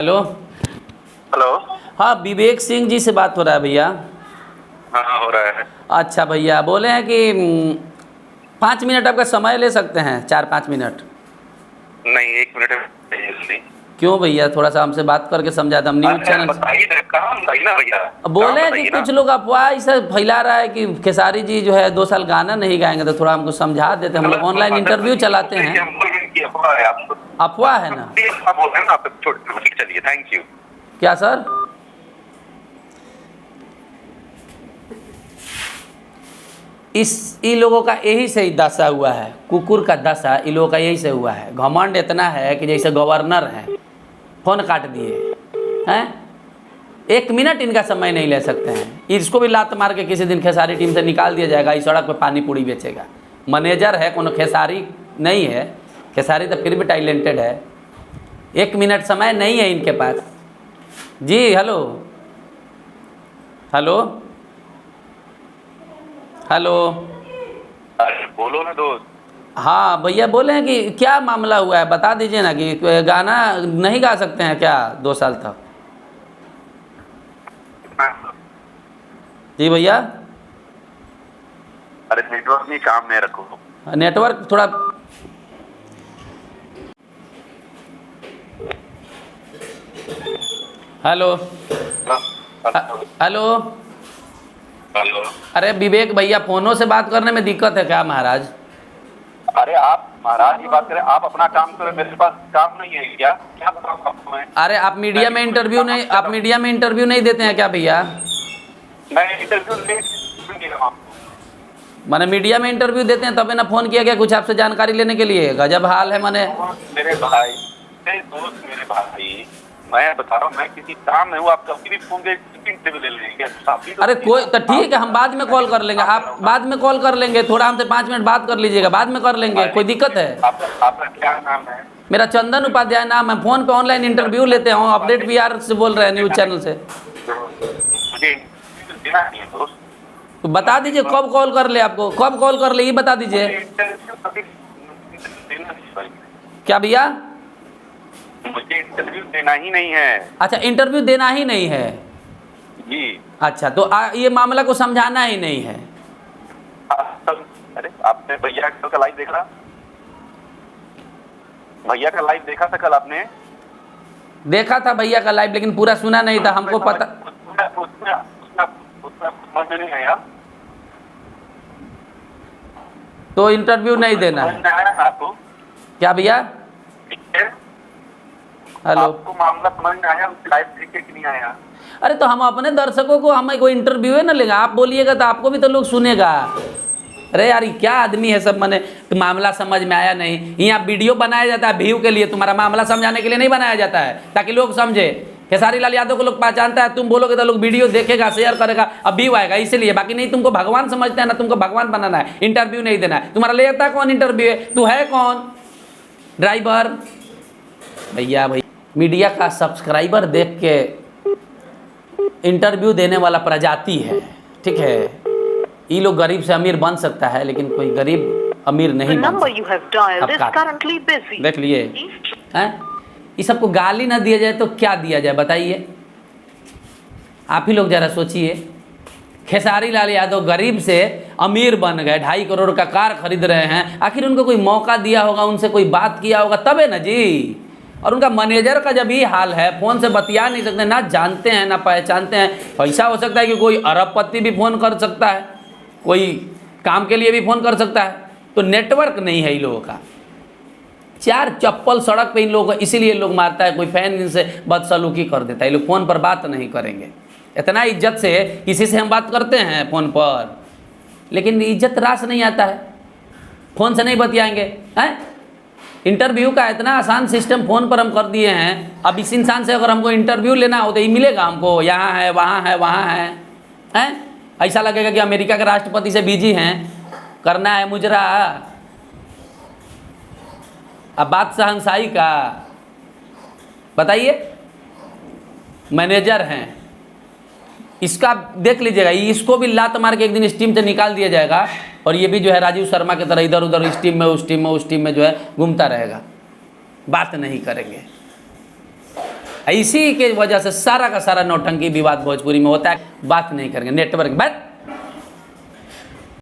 Hello. Hello. हाँ, विवेक सिंह जी से बात हो रहा है भैया? हाँ, हो रहा है। अच्छा भैया, बोले हैं कि 5 मिनट आपका समय ले सकते हैं, 4-5 मिनट? नहीं, 1 मिनट चाहिए जल्दी। क्यों भैया, थोड़ा सा हमसे बात करके समझा था, हम न्यूज़ अरे चैनल से। बताइए ना, काम बताइए ना भैया। काम बोले हैं कि बताइए ना। कुछ लोग अफवाह ऐसा फैला रहा है कि खेसारी जी जो है 2 साल गाना नहीं गाएंगे, तो थोड़ा हमको समझा देते। हम लोग गलत ऑनलाइन बात है इंटरव्यू भाई, चलाते हैं। हम बोल रहे हैं कि अफवाह है। आप अफवाह है ना? आप बोल रहे हैं ना, आप छोड़ चलिए। Thank you. क्या सर? इन लोगों का यही से ही दशा हुआ है, कुकुर का दशा इन लोगों का यही से हुआ है। घमंड इतना है कि जैसे गवर्नर हैं, फ़ोन काट दिए हैं, 1 मिनट इनका समय नहीं ले सकते हैं। इसको भी लात मार के किसी दिन खेसारी टीम से निकाल दिया जाएगा, इस सड़क पे पानी पूड़ी बेचेगा। मैनेजर है, कोनो खेसारी नहीं है। खेसारी तो फिर भी टैलेंटेड है। 1 मिनट समय नहीं है इनके पास। जी हेलो हेलो हेलो। अरे बोलो ना दोस्त। हाँ भैया, बोले हैं कि क्या मामला हुआ है, बता दीजिए ना कि गाना नहीं गा सकते हैं क्या 2 साल तक? जी भैया। अरे नेटवर्क नहीं, काम में रखो। नेटवर्क थोड़ा। Hello hello. हेलो। अरे विवेक भैया, फ़ोनों से बात करने में दिक्कत है क्या महाराज? अरे आप महाराज की बात करें, आप अपना काम करें। मेरे पास काम नहीं है क्या? क्या बताऊं आपको मैं? अरे आप मीडिया में इंटरव्यू नहीं देते हैं क्या भैया? मैं इंटरव्यू ले रहा हूँ। मैंने मीडिया में इंटरव्यू देते हैं, तभी ना फ़ोन किया गया कुछ आपसे जानकारी लेने के लिए। गजब हाल है। मैंने मेरे भाई, मेरे दोस्त, मेरे भाई, मैं बता रहा हूँ, मैं किसी काम में हूँ। आप कभी भी फोन के इंटरव्यू ले लेंगे। अरे कोई तो ठीक है, हम बाद में कॉल कर लेंगे। आप बाद में कॉल कर लेंगे, थोड़ा हमसे 5 मिनट बात कर लीजिएगा, बाद में कर लेंगे, कोई दिक्कत है? आपका क्या नाम है? मेरा चंदन उपाध्याय नाम है। फ़ोन पे ऑनलाइन इंटरव्यू लेते हैं, अपडेट बिहार से बोल रहे हैं, न्यूज़ चैनल से। मुझे देना नहीं है दोस्त। तो बता दीजिए कब कॉल कर ले, आपको कब कॉल कर ले ये बता दीजिए। क्या भैया? मुझे इंटरव्यू देना ही नहीं है। अच्छा, इंटरव्यू देना ही नहीं है जी। अच्छा, तो ये मामला को समझाना ही नहीं है। अरे आपने भैया का लाइव देखा? भैया का लाइव देखा था कल आपने? देखा था भैया का लाइव, लेकिन पूरा सुना नहीं था। हमको पता समझ में नहीं आया। तो इंटरव्यू नहीं देना है आपको? क्या भैया? हेलो। आपको मामला समझ में आया? लाइव देख के नहीं आया? अरे तो हम अपने दर्शकों को, हम कोई इंटरव्यू है ना लेगा, आप बोलिएगा तो आपको भी तो लोग सुनेगा। अरे यार, ये क्या आदमी है सब। मैंने मामला समझ में आया नहीं, यहाँ वीडियो बनाया जाता है व्यू के लिए, तुम्हारा मामला समझाने के लिए नहीं बनाया जाता है, ताकि लोग समझे। खेसारी लाल यादव को लोग पहचानता है, तुम बोलोगे तो लोग वीडियो देखेगा, शेयर करेगा, अब व्यू आएगा, इसलिए। बाकी नहीं, तुमको भगवान समझते हैं ना, तुमको भगवान बनाना है, इंटरव्यू नहीं देना है। तुम्हारा लेता कौन इंटरव्यू है? तू है कौन? ड्राइवर भैया? भाई मीडिया का सब्सक्राइबर देख के इंटरव्यू देने वाला प्रजाति है, ठीक है? ये लोग गरीब से अमीर बन सकता है, लेकिन कोई गरीब अमीर नहीं बन सकता। देख लिए हैं? ये सबको गाली ना दिया जाए तो क्या दिया जाए बताइए? आप ही लोग जरा सोचिए। खेसारी लाल यादव गरीब से अमीर बन गए, 2.5 करोड़ का कार खरीद रहे हैं। आखिर उनको कोई मौका दिया होगा, उनसे कोई बात किया होगा तबे ना जी। और उनका मैनेजर का जब ये हाल है, फ़ोन से बतिया नहीं सकते, ना जानते हैं ना पहचानते हैं। ऐसा हो सकता है कि कोई अरबपति भी फ़ोन कर सकता है, कोई काम के लिए भी फ़ोन कर सकता है। तो नेटवर्क नहीं है इन लोगों का। 4 चप्पल सड़क पे इन लोगों को इसीलिए लोग मारता है, कोई फैन इनसे बदसलूकी कर देता है। ये लोग फ़ोन पर बात नहीं करेंगे। इतना इज्जत से किसी से हम बात करते हैं फ़ोन पर, लेकिन इज्जत रास नहीं आता है, फ़ोन से नहीं बतियाएंगे हैं। इंटरव्यू का इतना आसान सिस्टम फ़ोन पर हम कर दिए हैं। अब इस इंसान से अगर हमको इंटरव्यू लेना हो तो ये मिलेगा हमको, यहाँ है वहाँ है वहाँ है हैं? ऐसा लगेगा कि अमेरिका के राष्ट्रपति से बिजी हैं, करना है मुजरा। अब बात शहंशाही का बताइए। मैनेजर हैं, इसका देख लीजिएगा, इसको भी लात मार के एक दिन इस टीम से निकाल दिया जाएगा, और ये भी जो है राजीव शर्मा की तरह इधर उधर इस टीम में उस टीम में जो है घूमता रहेगा, बात नहीं करेंगे। इसी के वजह से सारा का सारा नौटंकी विवाद भोजपुरी में होता है। बात नहीं करेंगे नेटवर्क, बात